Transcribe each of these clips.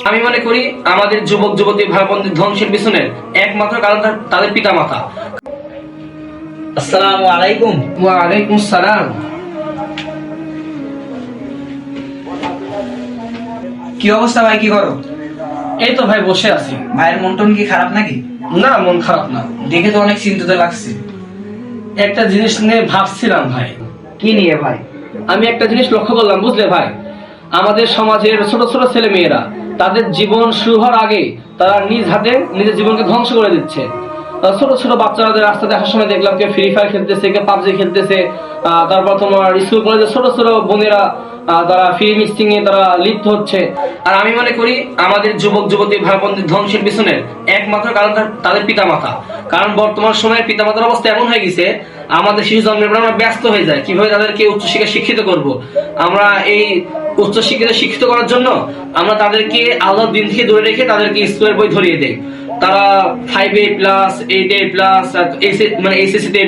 আমি মনে করি আমাদের যুবক যুবতী ভাই বোনদের ধ্বংসের পিছনে একমাত্র কারণ তাদের পিতা মাতা। আসসালামু আলাইকুম। ওয়ালাইকুম আসসালাম। কি অবস্থা ভাই, কি করো? এই তো ভাই বসে আছি। ভাইয়ের মন টন কি খারাপ নাকি? না, মন খারাপ না। দেখে তো অনেক চিন্তিত লাগছে। একটা জিনিস নিয়ে ভাবছিলাম ভাই। কি নিয়ে ভাই? আমি একটা জিনিস লক্ষ্য করলাম, বুঝলে ভাই, আমাদের সমাজের ছোট ছোট ছেলে মেয়েরা তাদের জীবন শুরু হওয়ার আগে তারা নিজ হাতে নিজের জীবনকে ধ্বংস করে দিচ্ছে। ছোট ছোট বাচ্চারা রাস্তা দেখার সময় দেখলাম কেউ ফ্রি ফায়ার খেলতেছে, কেউ পাবজি খেলতেছে। তারপর তোমার স্কুল কলেজের ছোট ছোট বোনেরা তারা ফ্রি মিক্সিং এ তারা লিপ্ত হচ্ছে। আর আমি মনে করি আমাদের যুবক যুবতী ভাই বোনদের ধ্বংসের পিছনে একমাত্র কারণ তাদের পিতা মাতা। কারণ বর্তমান সময়ে পিতা মাতার অবস্থা এমন হয়ে গেছে, আমাদের শিশু জন্মের পর আমরা ব্যস্ত হয়ে যাই কিভাবে তাদেরকে উচ্চশিক্ষায় শিক্ষিত করব। আমরা এই শিক্ষিত করার জন্য আমরা তাদেরকে আল্লাহর দিন থেকে দূরে রেখে তাদেরকে স্কুলের বই ধরিয়ে দেই। তারা 5A+, 8A+, মানে এইচএসসি A+,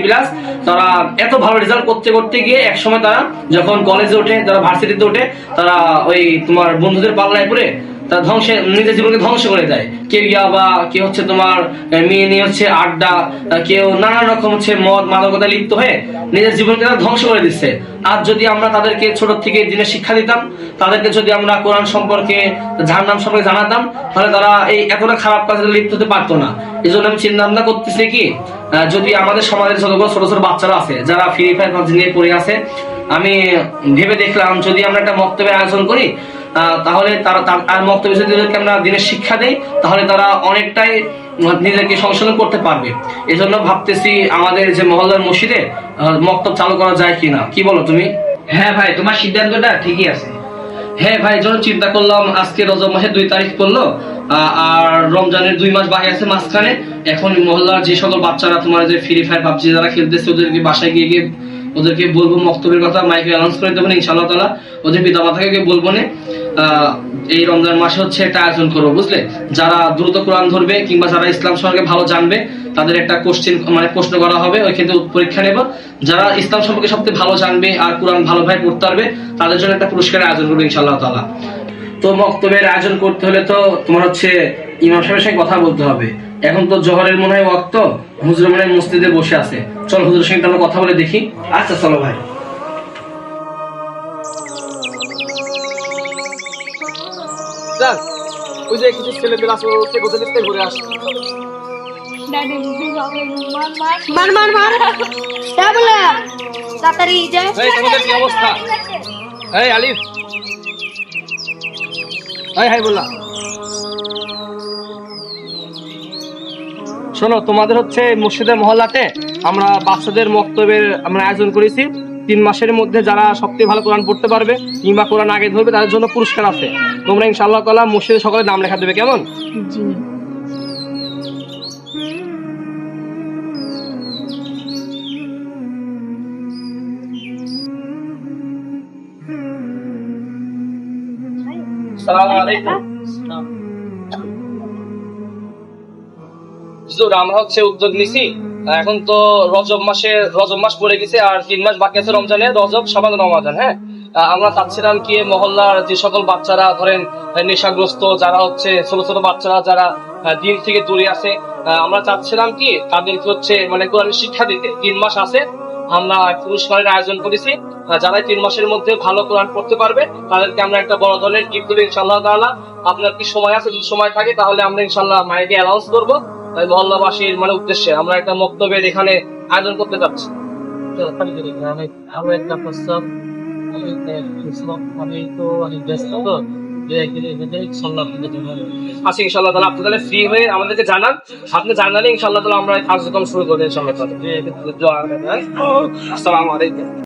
তারা এত ভালো রেজাল্ট করতে করতে গিয়ে এক সময় তারা যখন কলেজে ওঠে, তারা ভার্সিটিতে ওঠে, তারা ওই তোমার বন্ধুদের পাল্লায় পড়ে তারা নিজের জীবনকে ধ্বংস করে দেয়। কেউ ইয়াবা, কেউ হচ্ছে তোমার মেয়ে নিয়ে হচ্ছে আড্ডা, কেউ নানান রকম হচ্ছে মদ মাদকতায় লিপ্ত হয়ে নিজের জীবনকে তারা ধ্বংস করে দিচ্ছে। আর যদি আমরা তাদেরকে ছোট থেকে দিনের শিক্ষা দিতাম, তাদেরকে যদি আমরা কোরআন সম্পর্কে, জাহান্নাম সম্পর্কে জানাতাম, তাহলে তারা এই এতটা খারাপ কাজে লিপ্ত হতে পারতো না। এই জন্য আমি চিন্তা ভাবনা করতেছি কি, যদি আমাদের সমাজের যতগুলো ছোট ছোট বাচ্চারা আছে যারা ফ্রি ফায়ার পাবজি নিয়ে পড়ে আছে, আমি ভেবে দেখলাম যদি আমরা একটা বক্তব্যের আয়োজন করি, তাহলে তারা আর বক্তব্য যদি আমরা দিনের শিক্ষা দেই, তাহলে তারা অনেকটাই নিজেকে সংশোধন করতে পারবে। এই জন্য ভাবতেছি আমাদের যে মহল্লার মসজিদে মক্তব চালু করা যায় কিনা, কি বলো তুমি? হ্যাঁ ভাই, তোমার সিদ্ধান্তটা ঠিকই আছে। হ্যাঁ ভাই, যখন চিন্তা করলাম আজকে রজব মাসের 2 তারিখ পড়লো, আর রমজানের 2 মাস বাকি আছে মাঝখানে। এখন মহল্লার যে সকল বাচ্চারা তোমার যে ফ্রি ফায়ার পাবজি যারা খেলতেছে, ওদেরকে বাসায় গিয়ে গিয়ে ওদেরকে বলবো মক্তবের কথা, মাইকে অ্যানাউন্স করে দেবো ইনশাআল্লাহ তাআলা। ওদের পিতা মাতাকে বলবো না, এই রমজান মাসে হচ্ছে একটা আয়োজন করবো, বুঝলে। যারা দ্রুত কোরআন ধরবে কিংবা যারা ইসলাম সম্পর্কে ভালো জানবে, তাদের একটা প্রশ্ন করা হবে, ওই ক্ষেত্রে পরীক্ষা নেব। যারা ইসলাম সম্পর্কে সবচেয়ে ভালো জানবে আর কোরআন ভালোভাবে পড়তে পারবে, তাদের জন্য একটা পুরস্কারের আয়োজন করবো ইনশাআল্লাহ তাআলা। তো মক্তবের আয়োজন করতে হলে তো তোমার হচ্ছে ইমাম সাহেবের সঙ্গে কথা বলতে হবে। এখন তো জোহরের মনে হয় ওয়াক্ত, হুজুর মনে হয় মসজিদে বসে আছে। চল হুজুরের সঙ্গে আমরা কথা বলে দেখি। আচ্ছা চলো ভাই। ওই যে কিছু ছেলেদের আছে, ওকে গোতে দেখতে ঘুরে আসে। মার মার মার क्या बोला তাড়াতাড়ি যা। এই তোমাদের কি অবস্থা? এই আলিফ, এই হাই বললা। শোনো, তোমাদের হচ্ছে মসজিদের মহল্লাতে আমরা বাচ্চাদের মক্তবের আমরা আয়োজন করেছি। 3 মাসের মধ্যে যারা সবচেয়ে ভালো কোরআন পড়তে পারবে কিংবা কোরআন আগে ধরবে, তাদের জন্য পুরস্কার আছে। তোমরা ইনশাআল্লাহ তাআলা মসজিদে সকালে নাম লেখা দেবে, কেমন? জি। আসসালামু আলাইকুম। আমরা হচ্ছে উদ্যোগ নিছি, এখন তো রজব মাস পড়ে গেছে, আর 3 মাস বাকি আছে রমজানের, রজব, শাবান, রমাদান। হ্যাঁ, আমরা চাচ্ছিলাম কি মহল্লার যে সকল বাচ্চারা ধরেন নেশাগ্রস্ত, যারা হচ্ছে ছোট ছোট বাচ্চারা যারা দিন থেকে দূরে আছে, আমরা চাচ্ছিলাম কি তাদেরকে হচ্ছে মানে কোরআনের শিক্ষা দিতে। 3 মাস আছে, আমরা পুরস্কারের আয়োজন করেছি। যারা 3 মাসের মধ্যে ভালো কোরআন পড়তে পারবে তাদেরকে আমরা একটা বড় ধরনের গিফট দেব ইনশাআল্লাহ তাআলা। আপনার কি সময় আছে? যদি সময় থাকে তাহলে আমরা ইনশাআল্লাহ মাইকে অ্যানাউন্স করবো। তাই মহল্লাবাসীর মানে উদ্দেশ্যে আমরা একটা মক্তবের এখানে আয়োজন করতে যাচ্ছি। আচ্ছা, ইনশাআল্লাহ তাআলা আপনি তাহলে ফ্রি হয়ে আমাদেরকে জানান। আপনি জানালে ইনশাআল্লাহ তাআলা আমরা কার্যক্রম শুরু করবো ইনশাআল্লাহ তাআলা। আসসালামু আলাইকুম।